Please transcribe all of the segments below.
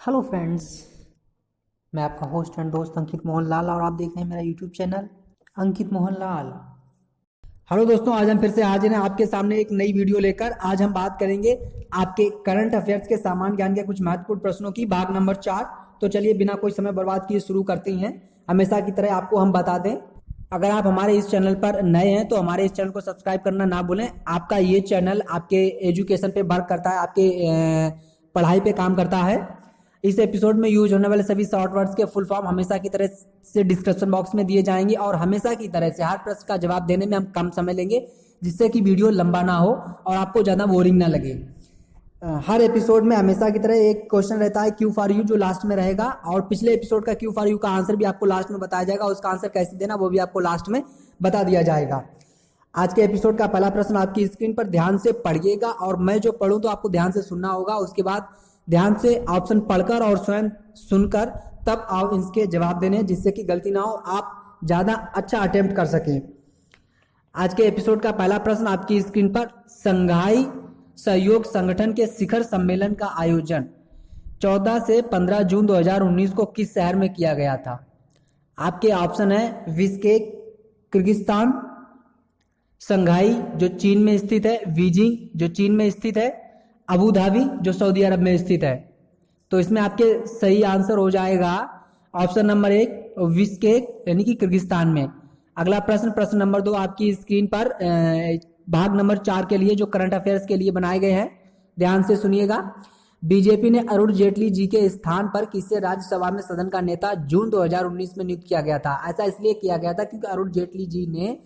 Hello friends, मैं आपका host and दोस्त अंकित मोहनलाल और आप देख रहे हैं मेरा यूट्यूब चैनल अंकित मोहनलाल। हेलो दोस्तों, आज हम फिर से हाजिर हैं आपके सामने एक नई वीडियो लेकर। आज हम बात करेंगे आपके करंट अफेयर्स के सामान्य ज्ञान के कुछ महत्वपूर्ण प्रश्नों की, भाग नंबर 4। तो चलिए बिना कोई समय बर्बाद किए शुरू करते हैं। हमेशा की तरह आपको हम बता दें, अगर आप हमारे इस चैनल पर नए हैं तो हमारे इस चैनल को सब्सक्राइब करना ना भूलें। आपका ये चैनल आपके एजुकेशन पे वर्क करता है, आपके पढ़ाई पे काम करता है। इस एपिसोड में यूज होने वाले सभी शॉर्ट वर्ड्स के फुल फॉर्म हमेशा की तरह से डिस्क्रिप्शन बॉक्स में दिए जाएंगे और हमेशा की तरह से हर प्रश्न का जवाब देने में हम कम समय लेंगे, जिससे कि वीडियो लंबा ना हो और आपको ज़्यादा बोरिंग ना लगे। हर एपिसोड में हमेशा की तरह एक क्वेश्चन रहता है क्यू फॉर यू, जो लास्ट में रहेगा, और पिछले एपिसोड का क्यू फॉर यू का आंसर भी आपको लास्ट में बताया जाएगा। उसका आंसर कैसे देना वो भी आपको लास्ट में बता दिया जाएगा। आज के एपिसोड का पहला प्रश्न आपकी स्क्रीन पर ध्यान से पढ़िएगा और मैं जो पढ़ूं तो आपको ध्यान से सुनना होगा। उसके बाद ध्यान से ऑप्शन पढ़कर और स्वयं सुनकर तब आप इसके जवाब देने, जिससे कि गलती ना हो, आप ज़्यादा अच्छा अटेम्प्ट कर सकें। आज के एपिसोड का पहला प्रश्न आपकी स्क्रीन पर, संघाई सहयोग संगठन के शिखर सम्मेलन का आयोजन 14 से 15 जून 2019 को किस शहर में किया गया था? आपके ऑप्शन है बिश्केक किर्गिस्तान, संघाई जो चीन में स्थित है, बीजिंग जो चीन में स्थित है, अबू धाबी जो सऊदी अरब में स्थित है। तो इसमें आपके सही आंसर हो जाएगा ऑप्शन नंबर 1 बिश्केक यानी कि किर्गिस्तान में। अगला प्रश्न, प्रश्न नंबर 2 आपकी स्क्रीन पर भाग नंबर 4 के लिए जो करंट अफेयर्स के लिए बनाए गए हैं, ध्यान से सुनिएगा। बीजेपी ने अरुण जेटली जी के स्थान पर किसे राज्यसभा में सदन का नेता जून 2019 में नियुक्त किया गया था? ऐसा इसलिए किया गया था क्योंकि अरुण जेटली जी ने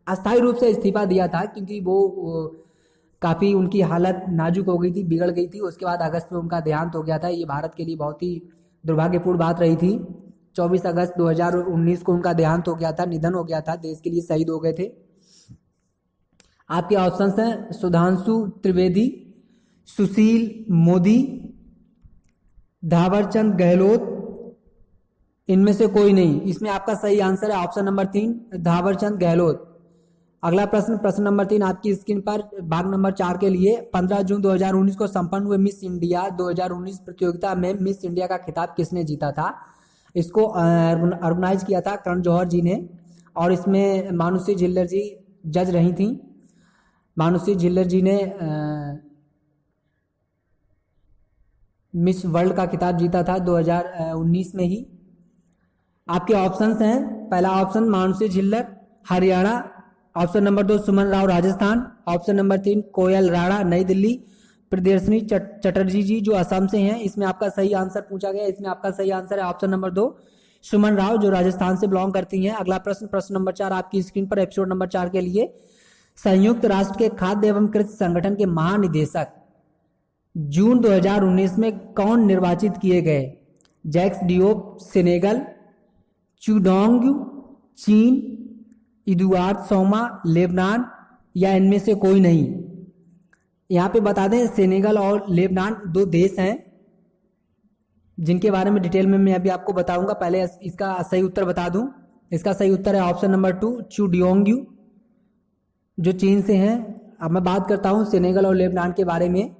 अस्थायी रूप से इस्तीफा दिया था, क्योंकि वो काफ़ी उनकी हालत नाजुक हो गई थी, बिगड़ गई थी। उसके बाद अगस्त में उनका देहांत हो गया था। ये भारत के लिए बहुत ही दुर्भाग्यपूर्ण बात रही थी। 24 अगस्त 2019 को उनका देहांत हो गया था, निधन हो गया था, देश के लिए शहीद हो गए थे। आपके ऑप्शंस हैं सुधांशु त्रिवेदी, सुशील मोदी, धावरचंद गहलोत, इनमें से कोई नहीं। इसमें आपका सही आंसर है ऑप्शन नंबर 3 धावरचंद गहलोत। अगला प्रश्न, प्रश्न नंबर 3 आपकी स्क्रीन पर भाग नंबर 4 के लिए, 15 जून 2019 को संपन्न हुए मिस इंडिया 2019 प्रतियोगिता में मिस इंडिया का खिताब किसने जीता था? इसको ऑर्गेनाइज किया था करण जौहर जी ने, और इसमें मानुषी झिल्लर जी जज रही थी। मानुषी झिल्लर जी ने मिस वर्ल्ड का खिताब जीता था 2019 में ही। आपके ऑप्शंस हैं, पहला ऑप्शन मानुषी झिल्लर हरियाणा, ऑप्शन नंबर 2 सुमन राव राजस्थान, ऑप्शन नंबर 3 कोयल राणा नई दिल्ली, प्रियदर्शनी चटर्जी जी जो असम से हैं। इसमें आपका सही आंसर पूछा गया, इसमें आपका सही आंसर है ऑप्शन नंबर 2 सुमन राव जो राजस्थान से बिलोंग करती हैं। अगला प्रश्न, प्रश्न नंबर 4 आपकी स्क्रीन पर एपिसोड नंबर 4 के लिए, संयुक्त राष्ट्र के खाद्य एवं कृषि संगठन के महानिदेशक जून 2019 में कौन निर्वाचित किए गए? जैक्स डियोप सेनेगल, चुडोंग चीन, इदुआर्द सोमा लेबनान, या इनमें से कोई नहीं। यहाँ पे बता दें सेनेगल और लेबनान दो देश हैं जिनके बारे में डिटेल में मैं अभी आपको बताऊंगा। पहले इसका सही उत्तर बता दूं। इसका सही उत्तर है ऑप्शन नंबर 2 चुडियोंग जो चीन से हैं। अब मैं बात करता हूं सेनेगल और लेबनान के बारे में।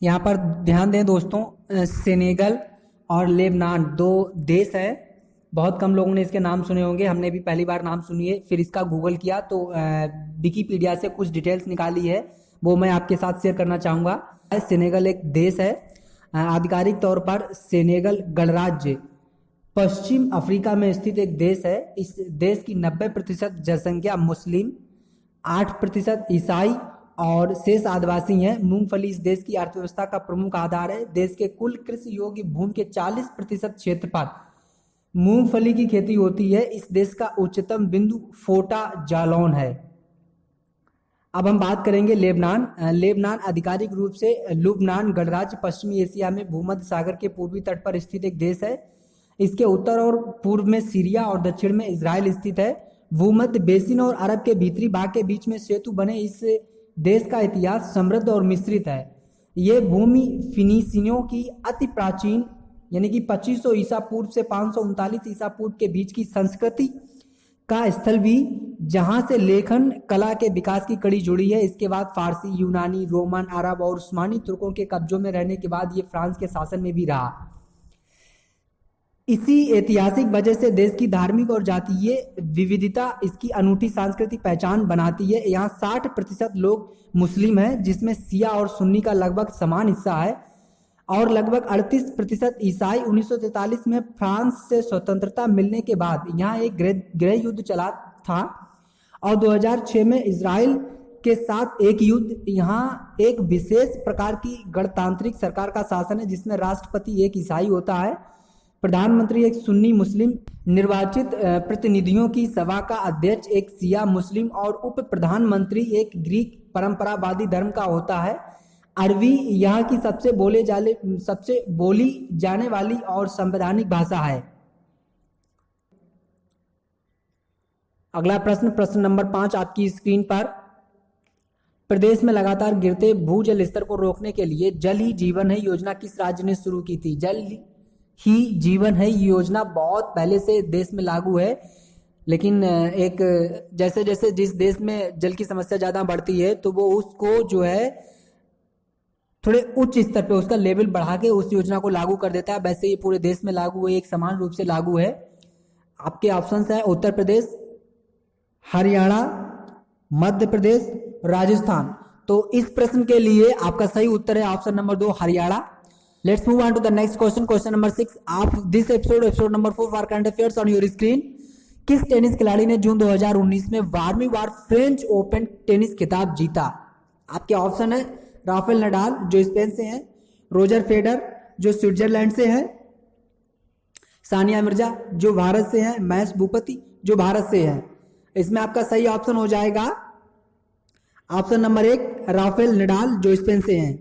यहाँ पर ध्यान दें दोस्तों, सेनेगल और लेबनान दो देश हैं। बहुत कम लोगों ने इसके नाम सुने होंगे, हमने भी पहली बार नाम सुनिए, फिर इसका गूगल किया तो विकिपीडिया से कुछ डिटेल्स निकाली है, वो मैं आपके साथ शेयर करना चाहूँगा। सेनेगल एक देश है, आधिकारिक तौर पर सेनेगल गणराज्य पश्चिम अफ्रीका में स्थित एक देश है। इस देश की 90% जनसंख्या मुस्लिम, 8% ईसाई और शेष आदिवासी हैं। मूंगफली इस देश की अर्थव्यवस्था का प्रमुख आधार है। देश के कुल कृषि योग्य भूमि के 40% क्षेत्र पर मूंगफली की खेती होती है। इस देश का उच्चतम बिंदु फोटा जालौन है। अब हम बात करेंगे लेबनान। लेबनान आधिकारिक रूप से लुबनान गणराज्य पश्चिमी एशिया में भूमध्य सागर के पूर्वी तट पर स्थित एक देश है। इसके उत्तर और पूर्व में सीरिया और दक्षिण में इजराइल स्थित है। भूमध्य बेसिन और अरब के भीतरी भाग के बीच में सेतु बने इस देश का इतिहास समृद्ध और मिश्रित है। ये भूमि फिनीसियों की अति प्राचीन यानी कि 2500 ईसा पूर्व से 539 ईसा पूर्व के बीच की संस्कृति का स्थल भी, जहां से लेखन कला के विकास की कड़ी जुड़ी है। इसके बाद फारसी, यूनानी, रोमन, अरब और उस्मानी तुर्कों के कब्जों में रहने के बाद ये फ्रांस के शासन में भी रहा। इसी ऐतिहासिक वजह से देश की धार्मिक और जातीय विविधता इसकी अनूठी सांस्कृतिक पहचान बनाती है। यहाँ 60% लोग मुस्लिम हैं, जिसमें शिया और सुन्नी का लगभग समान हिस्सा है, और लगभग 38% ईसाई। 1943 में फ्रांस से स्वतंत्रता मिलने के बाद यहाँ एक गृह युद्ध चला था, और 2006 में इजराइल के साथ एक युद्ध। यहाँ एक विशेष प्रकार की गणतांत्रिक सरकार का शासन है, जिसमें राष्ट्रपति एक ईसाई होता है, प्रधानमंत्री एक सुन्नी मुस्लिम, निर्वाचित प्रतिनिधियों की सभा का अध्यक्ष एक शिया मुस्लिम, और उप प्रधानमंत्री एक ग्रीक परंपरावादी धर्म का होता है। अरबी यहाँ की सबसे बोली जाने वाली और संवैधानिक भाषा है। अगला प्रश्न नंबर 5 आपकी स्क्रीन पर। प्रदेश में लगातार गिरते भूजल स्तर को रोकने के लिए जल ही जीवन है योजना किस राज्य ने शुरू की थी? जल ही जीवन है योजना बहुत पहले से देश में लागू है, लेकिन एक जैसे जैसे जिस देश में जल की समस्या ज़्यादा बढ़ती है तो वो उसको जो है थोड़े उच्च स्तर पे उसका लेवल बढ़ा के उस योजना को लागू कर देता है। वैसे ये पूरे देश में लागू है, एक समान रूप से लागू है। आपके ऑप्शंस है उत्तर प्रदेश, हरियाणा, मध्य प्रदेश, राजस्थान। तो इस प्रश्न के लिए आपका सही उत्तर है option number 2, Haryana. Let's move on to the next question. Question number 6 of this episode number 4 for current affairs on your screen. किस टेनिस खिलाड़ी ने जून 2019 में 12वीं बार फ्रेंच ओपन टेनिस खिताब जीता? आपके ऑप्शन है राफेल नडाल जो स्पेन से हैं, रोजर फेडर जो स्विट्जरलैंड से है, सानिया मिर्जा जो भारत से है, महेश भूपति जो भारत से है। इसमें आपका सही ऑप्शन हो जाएगा ऑप्शन नंबर 1, राफेल नडाल जो स्पेन से हैं।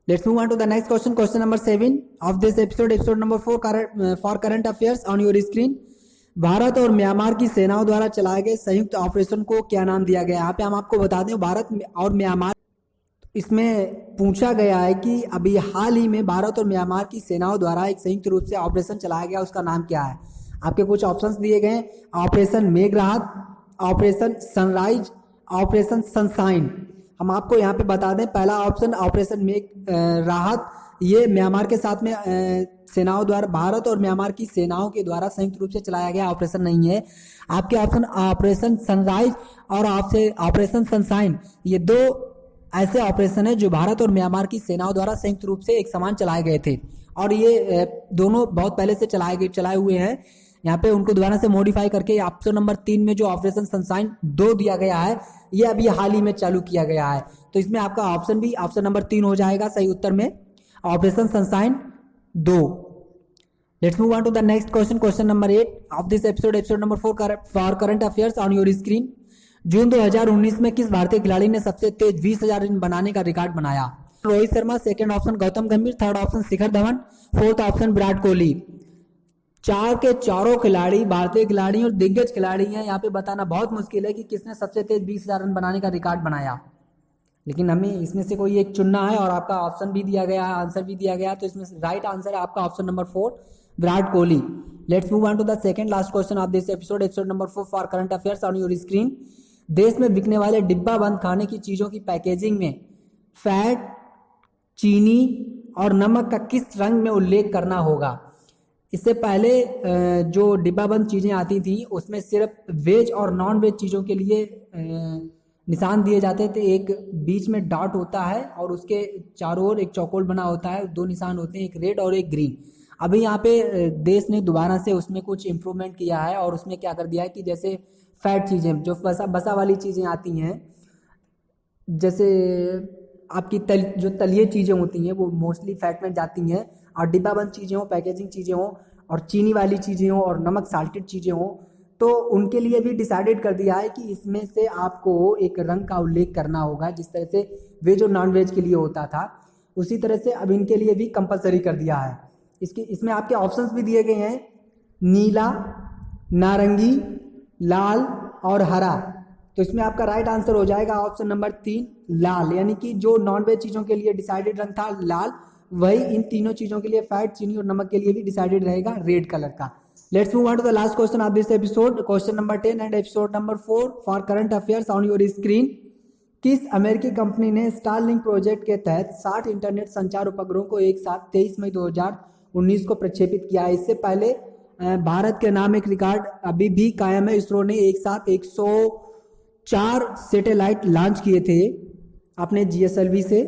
Let's move on to the next question. Question number 7 of this episode number 4 for current affairs on your screen. Bharat और म्यांमार की सेनाओं द्वारा चलाए गए संयुक्त ऑपरेशन को क्या नाम दिया गया? यहाँ पे हम आपको बता दें भारत और म्यांमार, इसमें पूछा गया है कि अभी हाल ही में भारत और म्यांमार की सेनाओं द्वारा एक संयुक्त रूप से ऑपरेशन चलाया गया, उसका नाम क्या है? आपके कुछ ऑप्शंस दिए गए, ऑपरेशन मेघरात, ऑपरेशन सनराइज, ऑपरेशन सनशाइन। हम आपको यहाँ पे बता दें पहला ऑप्शन ऑपरेशन मेघ राहत, ये म्यांमार के साथ में सेनाओं द्वारा, भारत और म्यांमार की सेनाओं के द्वारा संयुक्त रूप से चलाया गया ऑपरेशन नहीं है। आपके ऑप्शन ऑपरेशन सनराइज और ऑपरेशन सनशाइन, ये दो ऐसे ऑपरेशन है जो भारत और म्यांमार की सेनाओं द्वारा संयुक्त रूप से एक समान चलाए गए थे, और ये दोनों बहुत पहले से चलाए हुए हैं। यहाँ पे उनको दोबारा से मॉडिफाई करके ऑप्शन नंबर 3 में जो ऑपरेशन सनशाइन 2 दिया गया है, ये अभी हाल ही में चालू किया गया है। तो इसमें आपका ऑप्शन भी ऑप्शन नंबर 3 हो जाएगा सही उत्तर में, Operation Sunshine 2। Let's move on to the next question. Question number 8 of this episode number 4 for current affairs on your screen. June 2019 में किस भारतीय खिलाड़ी ने सबसे तेज 20,000 रन बनाने का रिकॉर्ड बनाया? रोहित शर्मा, सेकंड ऑप्शन गौतम गंभीर, third option Shikhar Dhawan, fourth option Virat Kohli. चार के चारों खिलाड़ी भारतीय खिलाड़ी और दिग्गज खिलाड़ी हैं। यहाँ पे बताना बहुत मुश्किल है कि किसने सबसे तेज 20,000 रन बनाने का रिकॉर्ड बनाया, लेकिन हमें इसमें से कोई एक चुनना है और आपका ऑप्शन भी दिया गया है, आंसर भी दिया गया है। तो इसमें राइट आंसर है आपका option number 4, Virat Kohli. Let's move on to the second last question of this episode number 4 for current affairs on your screen. देश में बिकने वाले डिब्बा बंद खाने की चीजों की पैकेजिंग में फैट, चीनी और नमक का किस रंग में उल्लेख करना होगा? इससे पहले जो डिब्बाबंद चीज़ें आती थी उसमें सिर्फ वेज और नॉन वेज चीज़ों के लिए निशान दिए जाते थे। एक बीच में डॉट होता है और उसके चारों ओर एक चौकोर बना होता है, 2 निशान होते हैं, एक रेड और एक ग्रीन। अभी यहाँ पे देश ने दोबारा से उसमें कुछ इम्प्रूवमेंट किया है और उसमें क्या कर दिया है कि जैसे फैट चीज़ें जो बसा वाली चीज़ें आती हैं, जैसे आपकी जो तलिए चीज़ें होती हैं वो मोस्टली फैट में जाती हैं, और डिब्बाबंद चीज़ें हों, पैकेजिंग चीज़ें हों और चीनी वाली चीज़ें हों और नमक साल्टेड चीज़ें हों, तो उनके लिए भी डिसाइडेड कर दिया है कि इसमें से आपको एक रंग का उल्लेख करना होगा। जिस तरह से वेज और नॉन वेज के लिए होता था उसी तरह से अब इनके लिए भी कंपलसरी कर दिया है। इसमें आपके ऑप्शंस भी दिए गए हैं, नीला, नारंगी, लाल और हरा। तो इसमें आपका राइट आंसर हो जाएगा ऑप्शन नंबर 3, लाल। यानी कि जो नॉन वेज चीज़ों के लिए डिसाइडेड रंग था लाल, वही इन तीनों चीज़ों के लिए फैट, चीनी और नमक के लिए भी डिसाइडेड रहेगा रेड कलर का। Let's move on to the last question of this episode, question number 10 and episode number 4 for current affairs on your screen. किस अमेरिकी कंपनी ने स्टारलिंक प्रोजेक्ट के तहत 60 इंटरनेट संचार उपग्रहों को एक साथ 23 मई 2019 को प्रक्षेपित किया है? इससे पहले भारत के नाम एक रिकॉर्ड अभी भी कायम है। इसरो ने एक साथ 104 सैटेलाइट लॉन्च किए थे अपने GSLV से,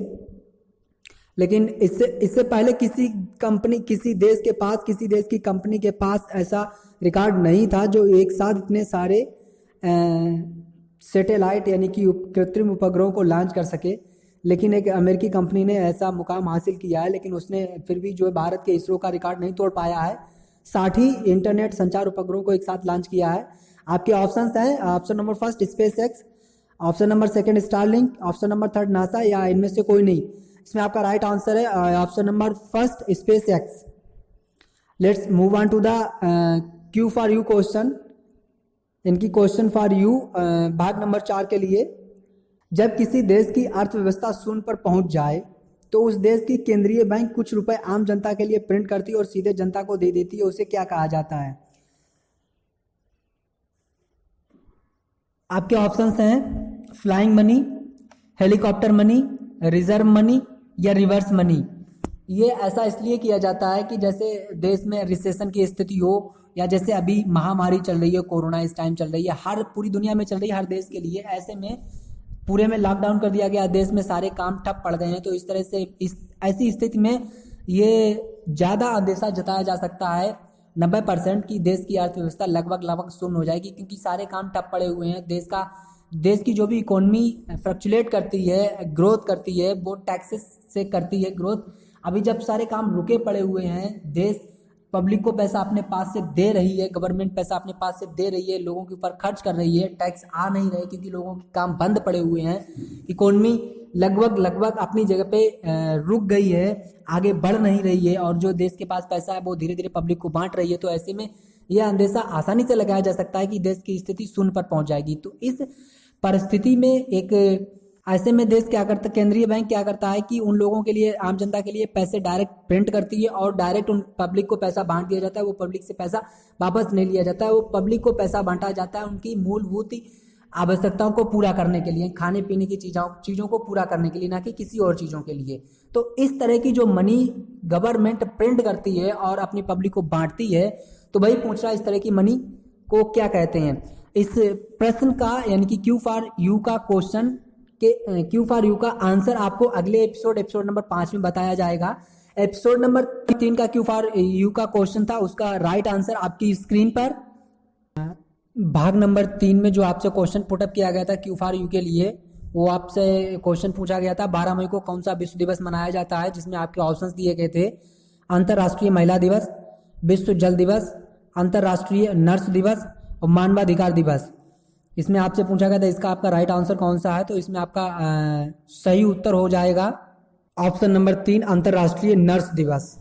लेकिन इससे पहले किसी देश की कंपनी के पास ऐसा रिकॉर्ड नहीं था जो एक साथ इतने सारे सैटेलाइट यानी कि कृत्रिम उपग्रहों को लॉन्च कर सके। लेकिन एक अमेरिकी कंपनी ने ऐसा मुकाम हासिल किया है, लेकिन उसने फिर भी जो है भारत के इसरो का रिकॉर्ड नहीं तोड़ पाया है। 60 ही इंटरनेट संचार उपग्रहों को एक साथ लॉन्च किया है। आपके ऑप्शंस हैं, option number first SpaceX, option number second Starlink, option number third NASA, या इनमें से कोई नहीं। इसमें आपका राइट आंसर है option number first SpaceX. Let's move on to the Q for you question. इनकी क्वेश्चन फॉर यू भाग नंबर 4 के लिए, जब किसी देश की अर्थव्यवस्था शून्य पर पहुंच जाए तो उस देश की केंद्रीय बैंक कुछ रुपए आम जनता के लिए प्रिंट करती है और सीधे जनता को दे देती है, उसे क्या कहा जाता है? आपके ऑप्शंस हैं flying money, helicopter money, reserve money या रिवर्स मनी। ये ऐसा इसलिए किया जाता है कि जैसे देश में रिसेशन की स्थिति हो, या जैसे अभी महामारी चल रही है, कोरोना इस टाइम चल रही है, पूरी दुनिया में चल रही है, हर देश के लिए। ऐसे में पूरे में लॉकडाउन कर दिया गया, देश में सारे काम ठप पड़ गए हैं। तो इस तरह से ऐसी स्थिति में ये ज़्यादा अंदेशा जताया जा सकता है 90% की देश की अर्थव्यवस्था लगभग शून्य हो जाएगी, क्योंकि सारे काम ठप पड़े हुए हैं। देश की जो भी इकोनॉमी फ्लक्चुएट करती है, ग्रोथ करती है, वो टैक्सेस से करती है ग्रोथ। अभी जब सारे काम रुके पड़े हुए हैं, देश पब्लिक को पैसा अपने पास से दे रही है, गवर्नमेंट पैसा अपने पास से दे रही है, लोगों के ऊपर खर्च कर रही है, टैक्स आ नहीं रहे क्योंकि लोगों के काम बंद पड़े हुए हैं, इकोनॉमी लगभग अपनी जगह पे रुक गई है, आगे बढ़ नहीं रही है, और जो देश के पास पैसा है वो धीरे धीरे पब्लिक को बांट रही है। तो ऐसे में यह अंदेशा आसानी से लगाया जा सकता है कि देश की स्थिति शून्य पर पहुंच जाएगी। तो इस परिस्थिति में ऐसे में देश क्या करता, केंद्रीय बैंक क्या करता है कि उन लोगों के लिए, आम जनता के लिए पैसे डायरेक्ट प्रिंट करती है और डायरेक्ट उन पब्लिक को पैसा बांट दिया जाता है। वो पब्लिक से पैसा वापस नहीं लिया जाता है, वो पब्लिक को पैसा बांटा जाता है उनकी मूलभूत आवश्यकताओं को पूरा करने के लिए, खाने पीने की चीज़ों को पूरा करने के लिए, ना कि किसी और चीज़ों के लिए। तो इस तरह की जो मनी गवर्नमेंट प्रिंट करती है और अपनी पब्लिक को बांटती है, तो भाई पूछ रहा है इस तरह की मनी को क्या कहते हैं। इस प्रश्न का यानी कि क्यू फॉर यू का क्वेश्चन के क्यू फॉर यू का आंसर आपको अगले एपिसोड नंबर 5 में बताया जाएगा। एपिसोड नंबर 3 का क्यू फॉर यू का क्वेश्चन था, उसका राइट आंसर आपकी स्क्रीन पर। भाग नंबर 3 में जो आपसे क्वेश्चन पुटअप किया गया था क्यू फॉर यू के लिए, वो आपसे क्वेश्चन पूछा गया था 12 मई को कौन सा विश्व दिवस मनाया जाता है, जिसमें आपके ऑप्शंस दिए गए थे अंतर्राष्ट्रीय महिला दिवस, विश्व जल दिवस, अंतर्राष्ट्रीय नर्स दिवस और मानवाधिकार दिवस। इसमें आपसे पूछा गया था इसका आपका राइट आंसर कौन सा है, तो इसमें आपका सही उत्तर हो जाएगा ऑप्शन नंबर 3 अंतर्राष्ट्रीय नर्स दिवस।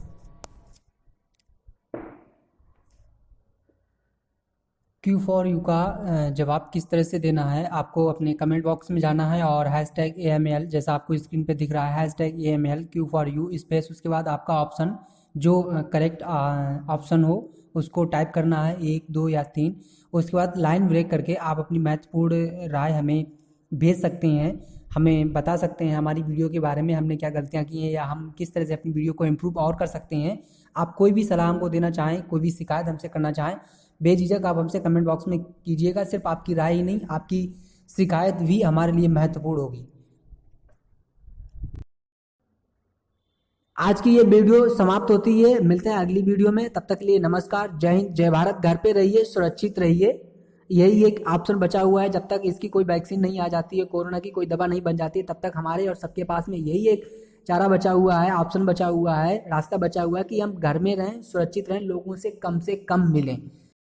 क्यू फॉर यू का जवाब किस तरह से देना है, आपको अपने कमेंट बॉक्स में जाना है और #AML जैसा आपको स्क्रीन पे दिख रहा है #AML Q for you space, उसके बाद आपका ऑप्शन जो करेक्ट ऑप्शन हो उसको टाइप करना है, 1 2 या 3। उसके बाद लाइन ब्रेक करके आप अपनी महत्वपूर्ण राय हमें भेज सकते हैं, हमें बता सकते हैं हमारी वीडियो के बारे में, हमने क्या गलतियां की हैं या हम किस तरह से अपनी वीडियो को इम्प्रूव और कर सकते हैं। आप कोई भी सलाह हमको देना चाहें, कोई भी शिकायत हमसे करना चाहें, बेझिझक आप हमसे कमेंट बॉक्स में कीजिएगा। सिर्फ आपकी राय ही नहीं, आपकी शिकायत भी हमारे लिए महत्वपूर्ण होगी। आज की ये वीडियो समाप्त होती है, मिलते हैं अगली वीडियो में, तब तक के लिए नमस्कार, जय हिंद, जय भारत। घर पे रहिए, सुरक्षित रहिए, यही एक ऑप्शन बचा हुआ है। जब तक इसकी कोई वैक्सीन नहीं आ जाती है, कोरोना की कोई दवा नहीं बन जाती है, तब तक हमारे और सबके पास में यही एक चारा बचा हुआ है, ऑप्शन बचा हुआ है, रास्ता बचा हुआ है कि हम घर में रहें, सुरक्षित रहें, लोगों से कम मिलें।